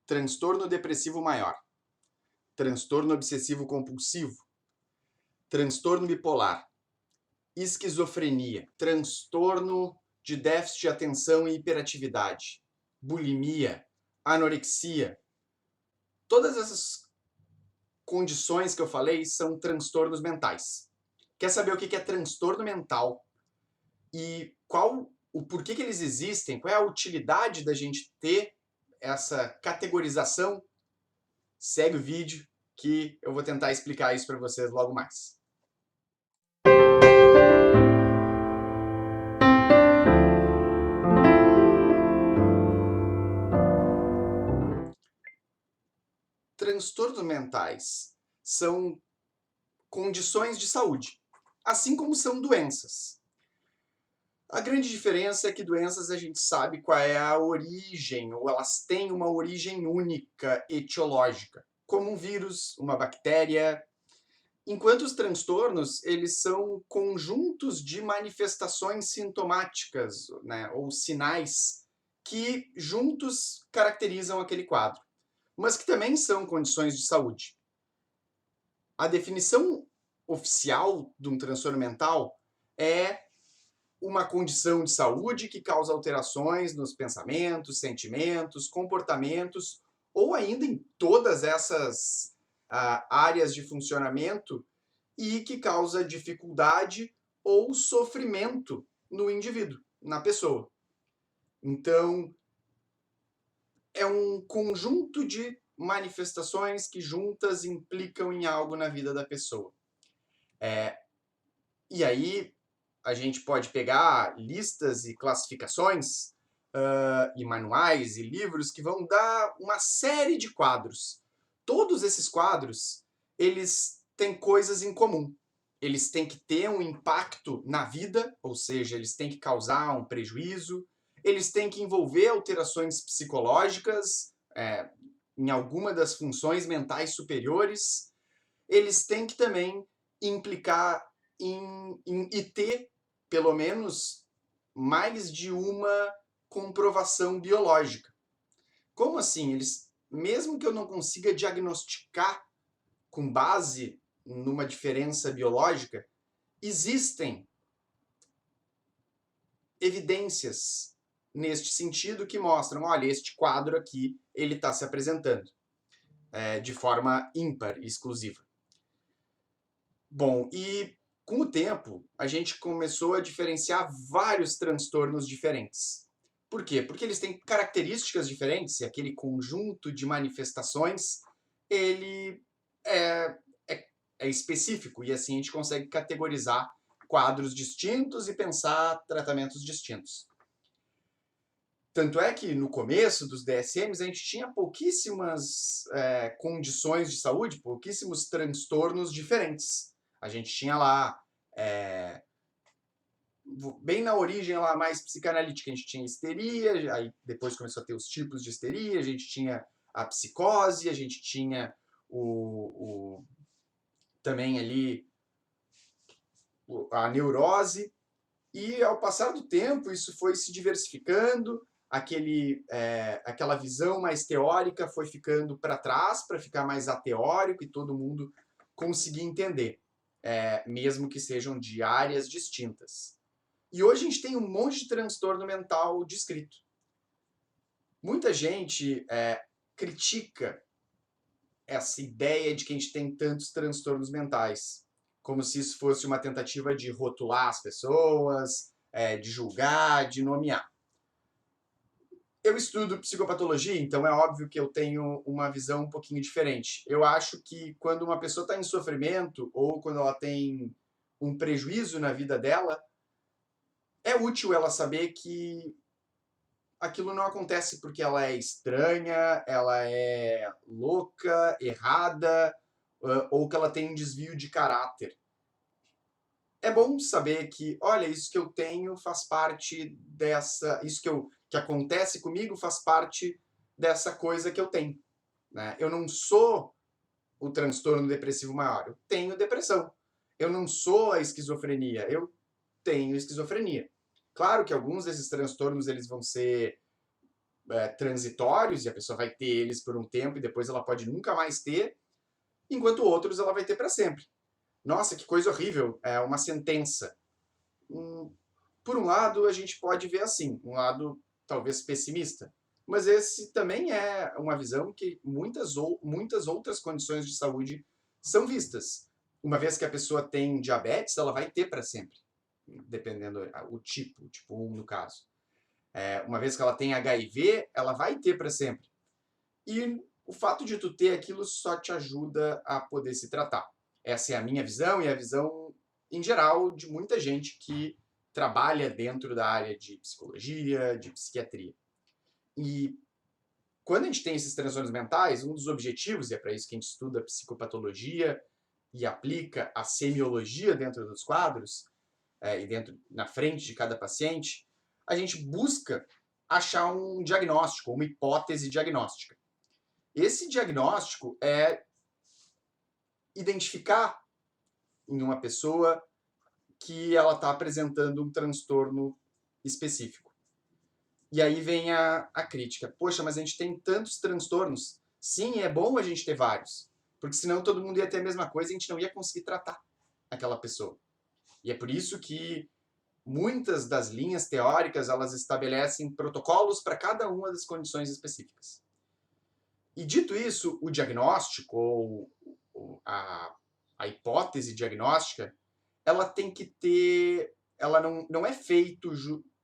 transtorno depressivo maior, transtorno obsessivo compulsivo, transtorno bipolar, esquizofrenia, transtorno de déficit de atenção e hiperatividade, bulimia, anorexia. Todas essas condições que eu falei são transtornos mentais. Quer saber o que é transtorno mental e o porquê que eles existem? Qual é a utilidade da gente ter essa categorização? Segue o vídeo que eu vou tentar explicar isso para vocês logo mais. Transtornos mentais são condições de saúde, assim como são doenças. A grande diferença é que doenças a gente sabe qual é a origem, ou elas têm uma origem única, etiológica, como um vírus, uma bactéria. Enquanto os transtornos, eles são conjuntos de manifestações sintomáticas, né, ou sinais que juntos caracterizam aquele quadro, mas que também são condições de saúde. A definição oficial de um transtorno mental é uma condição de saúde que causa alterações nos pensamentos, sentimentos, comportamentos, ou ainda em todas essas áreas de funcionamento e que causa dificuldade ou sofrimento no indivíduo, na pessoa. Então, é um conjunto de manifestações que juntas implicam em algo na vida da pessoa. E aí, a gente pode pegar listas e classificações e manuais e livros que vão dar uma série de quadros. Todos esses quadros, eles têm coisas em comum. Eles têm que ter um impacto na vida, ou seja, eles têm que causar um prejuízo, eles têm que envolver alterações psicológicas em alguma das funções mentais superiores, eles têm que também implicar e ter, pelo menos, mais de uma comprovação biológica. Como assim? Mesmo que eu não consiga diagnosticar com base numa diferença biológica, existem evidências neste sentido que mostram, olha, este quadro aqui, ele está se apresentando de forma ímpar e exclusiva. Bom, e com o tempo, a gente começou a diferenciar vários transtornos diferentes. Por quê? Porque eles têm características diferentes e aquele conjunto de manifestações, ele é específico e assim a gente consegue categorizar quadros distintos e pensar tratamentos distintos. Tanto é que no começo dos DSMs a gente tinha pouquíssimas condições de saúde, pouquíssimos transtornos diferentes. A gente tinha lá, bem na origem lá mais psicanalítica, a gente tinha histeria, aí depois começou a ter os tipos de histeria, a gente tinha a psicose, a gente tinha também ali a neurose, e ao passar do tempo isso foi se diversificando, aquela visão mais teórica foi ficando para trás, para ficar mais ateórico e todo mundo conseguir entender, mesmo que sejam de áreas distintas. E hoje a gente tem um monte de transtorno mental descrito. Muita gente critica essa ideia de que a gente tem tantos transtornos mentais, como se isso fosse uma tentativa de rotular as pessoas, de julgar, de nomear. Eu estudo psicopatologia, então é óbvio que eu tenho uma visão um pouquinho diferente. Eu acho que quando uma pessoa está em sofrimento ou quando ela tem um prejuízo na vida dela, é útil ela saber que aquilo não acontece porque ela é estranha, ela é louca, errada, ou que ela tem um desvio de caráter. É bom saber que, olha, isso que eu tenho faz parte isso que acontece comigo faz parte dessa coisa que eu tenho. Né? Eu não sou o transtorno depressivo maior, eu tenho depressão. Eu não sou a esquizofrenia, eu tenho esquizofrenia. Claro que alguns desses transtornos eles vão ser transitórios, e a pessoa vai ter eles por um tempo e depois ela pode nunca mais ter, enquanto outros ela vai ter para sempre. Nossa, que coisa horrível, é uma sentença. Por um lado, a gente pode ver assim, um lado talvez pessimista, mas esse também é uma visão que muitas outras condições de saúde são vistas. Uma vez que a pessoa tem diabetes, ela vai ter para sempre, dependendo o tipo 1 no caso. Uma vez que ela tem HIV, ela vai ter para sempre. E o fato de tu ter aquilo só te ajuda a poder se tratar. Essa é a minha visão e a visão, em geral, de muita gente que trabalha dentro da área de psicologia, de psiquiatria. E quando a gente tem esses transtornos mentais, um dos objetivos, e é para isso que a gente estuda psicopatologia e aplica a semiologia dentro dos quadros, e na frente de cada paciente, a gente busca achar um diagnóstico, uma hipótese diagnóstica. Esse diagnóstico é identificar em uma pessoa que ela está apresentando um transtorno específico. E aí vem a crítica. Poxa, mas a gente tem tantos transtornos. Sim, é bom a gente ter vários. Porque senão todo mundo ia ter a mesma coisa e a gente não ia conseguir tratar aquela pessoa. E é por isso que muitas das linhas teóricas elas estabelecem protocolos para cada uma das condições específicas. E dito isso, o diagnóstico ou a hipótese diagnóstica, ela tem que ter, ela não é feito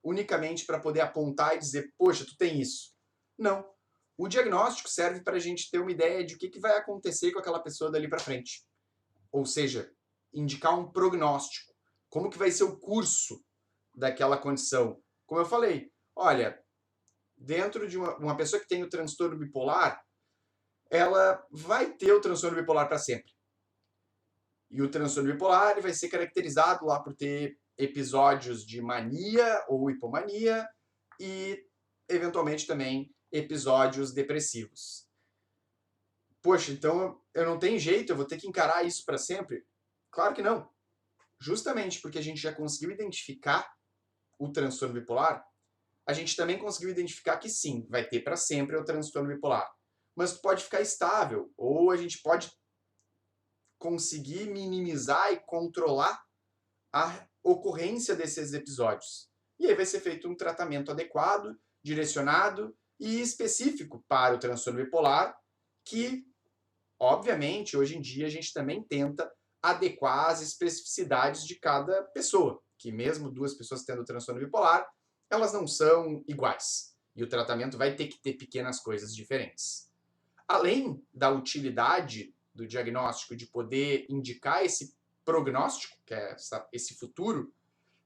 unicamente para poder apontar e dizer, poxa, tu tem isso. Não. O diagnóstico serve para a gente ter uma ideia de o que vai acontecer com aquela pessoa dali para frente. Ou seja, indicar um prognóstico. Como que vai ser o curso daquela condição? Como eu falei, olha, dentro de uma pessoa que tem o transtorno bipolar, ela vai ter o transtorno bipolar para sempre. E o transtorno bipolar ele vai ser caracterizado lá por ter episódios de mania ou hipomania e, eventualmente, também episódios depressivos. Poxa, então eu não tenho jeito, eu vou ter que encarar isso para sempre? Claro que não. Justamente porque a gente já conseguiu identificar o transtorno bipolar, a gente também conseguiu identificar que sim, vai ter para sempre o transtorno bipolar. Mas pode ficar estável, ou a gente pode conseguir minimizar e controlar a ocorrência desses episódios. E aí vai ser feito um tratamento adequado, direcionado e específico para o transtorno bipolar, que, obviamente, hoje em dia a gente também tenta adequar as especificidades de cada pessoa, que mesmo duas pessoas tendo transtorno bipolar, elas não são iguais. E o tratamento vai ter que ter pequenas coisas diferentes. Além da utilidade do diagnóstico de poder indicar esse prognóstico, que é esse futuro,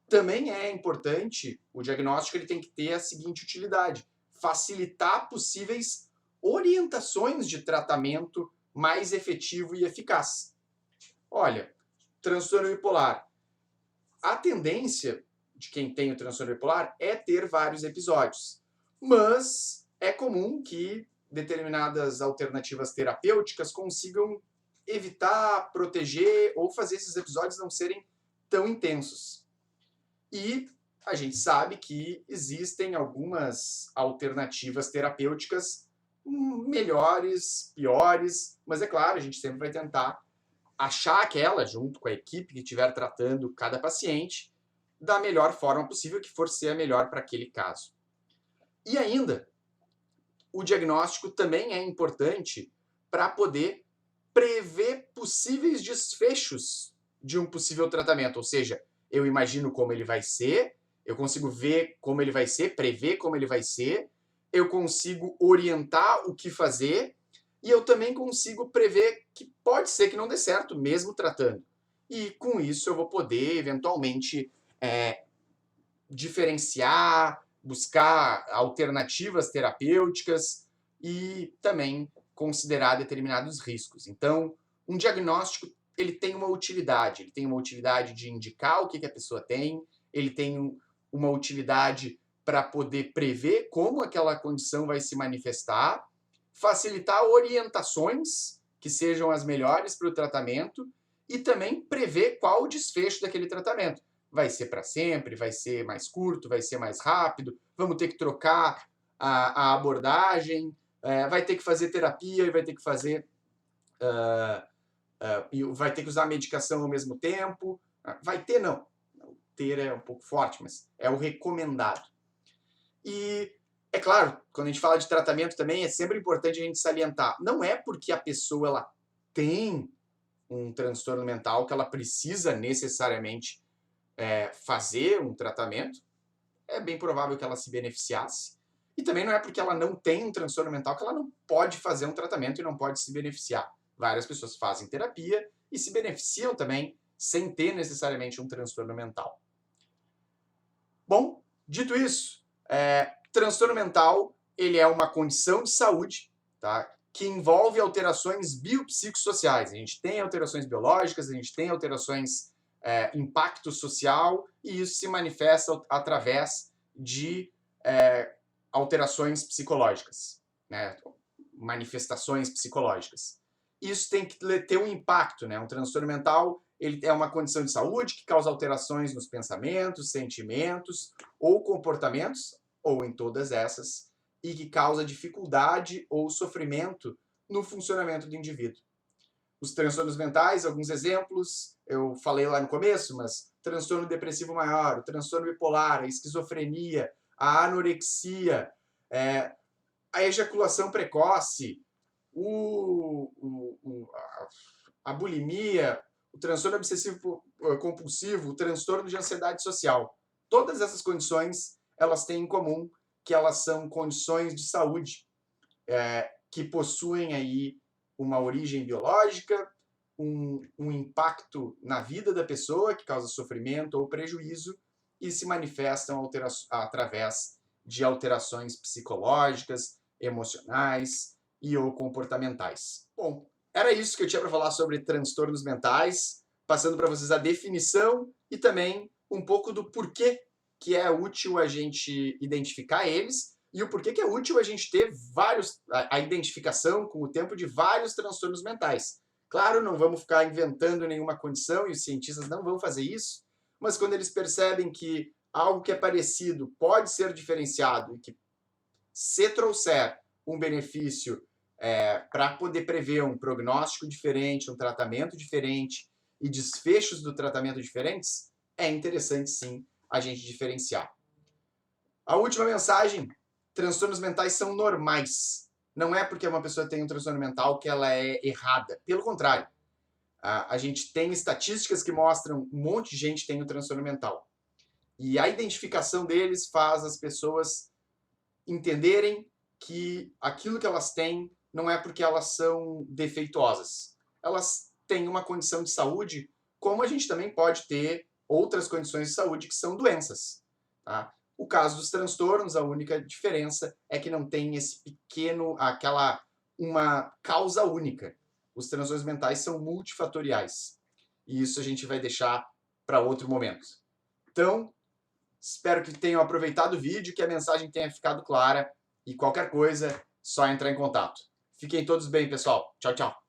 também é importante, o diagnóstico ele tem que ter a seguinte utilidade: facilitar possíveis orientações de tratamento mais efetivo e eficaz. Olha, transtorno bipolar. A tendência de quem tem o transtorno bipolar é ter vários episódios, mas é comum que determinadas alternativas terapêuticas consigam evitar, proteger ou fazer esses episódios não serem tão intensos. E a gente sabe que existem algumas alternativas terapêuticas melhores, piores, mas é claro, a gente sempre vai tentar achar aquela, junto com a equipe que estiver tratando cada paciente, da melhor forma possível, que for ser a melhor para aquele caso. E ainda, o diagnóstico também é importante para poder prever possíveis desfechos de um possível tratamento. Ou seja, eu imagino como ele vai ser, eu consigo ver como ele vai ser, prever como ele vai ser, eu consigo orientar o que fazer e eu também consigo prever que pode ser que não dê certo, mesmo tratando. E com isso eu vou poder, eventualmente, diferenciar, buscar alternativas terapêuticas e também considerar determinados riscos. Então, um diagnóstico ele tem uma utilidade. Ele tem uma utilidade de indicar o que a pessoa tem, ele tem uma utilidade para poder prever como aquela condição vai se manifestar, facilitar orientações que sejam as melhores para o tratamento e também prever qual o desfecho daquele tratamento. Vai ser para sempre, vai ser mais curto, vai ser mais rápido, vamos ter que trocar a abordagem, vai ter que fazer terapia e vai ter que fazer... e vai ter que usar medicação ao mesmo tempo. Vai ter, não. Ter é um pouco forte, mas é o recomendado. E, é claro, quando a gente fala de tratamento também, é sempre importante a gente salientar. Não é porque a pessoa ela tem um transtorno mental que ela precisa necessariamente fazer um tratamento. É bem provável que ela se beneficiasse. E também não é porque ela não tem um transtorno mental que ela não pode fazer um tratamento e não pode se beneficiar. Várias pessoas fazem terapia e se beneficiam também sem ter necessariamente um transtorno mental. Bom, dito isso, transtorno mental ele é uma condição de saúde, tá, que envolve alterações biopsicossociais. A gente tem alterações biológicas, a gente tem alterações, impacto social, e isso se manifesta através de alterações psicológicas, né, manifestações psicológicas. Isso tem que ter um impacto, né? Um transtorno mental ele é uma condição de saúde que causa alterações nos pensamentos, sentimentos ou comportamentos, ou em todas essas, e que causa dificuldade ou sofrimento no funcionamento do indivíduo. Os transtornos mentais, alguns exemplos, eu falei lá no começo, mas transtorno depressivo maior, o transtorno bipolar, a esquizofrenia, a anorexia, a ejaculação precoce, a bulimia, o transtorno obsessivo compulsivo, o transtorno de ansiedade social. Todas essas condições, elas têm em comum que elas são condições de saúde que possuem aí uma origem biológica, um impacto na vida da pessoa que causa sofrimento ou prejuízo e se manifestam através de alterações psicológicas, emocionais e ou comportamentais. Bom, era isso que eu tinha para falar sobre transtornos mentais, passando para vocês a definição e também um pouco do porquê que é útil a gente identificar eles e o porquê que é útil a gente ter a identificação com o tempo de vários transtornos mentais. Claro, não vamos ficar inventando nenhuma condição e os cientistas não vão fazer isso, mas quando eles percebem que algo que é parecido pode ser diferenciado e que, se trouxer um benefício para poder prever um prognóstico diferente, um tratamento diferente e desfechos do tratamento diferentes, é interessante sim a gente diferenciar. A última mensagem: transtornos mentais são normais. Não é porque uma pessoa tem um transtorno mental que ela é errada. Pelo contrário, a gente tem estatísticas que mostram um monte de gente tem um transtorno mental. E a identificação deles faz as pessoas entenderem que aquilo que elas têm não é porque elas são defeituosas. Elas têm uma condição de saúde, como a gente também pode ter outras condições de saúde que são doenças. Tá? O caso dos transtornos, a única diferença é que não tem esse uma causa única. Os transtornos mentais são multifatoriais. E isso a gente vai deixar para outro momento. Então, espero que tenham aproveitado o vídeo, que a mensagem tenha ficado clara. E qualquer coisa, só entrar em contato. Fiquem todos bem, pessoal. Tchau, tchau.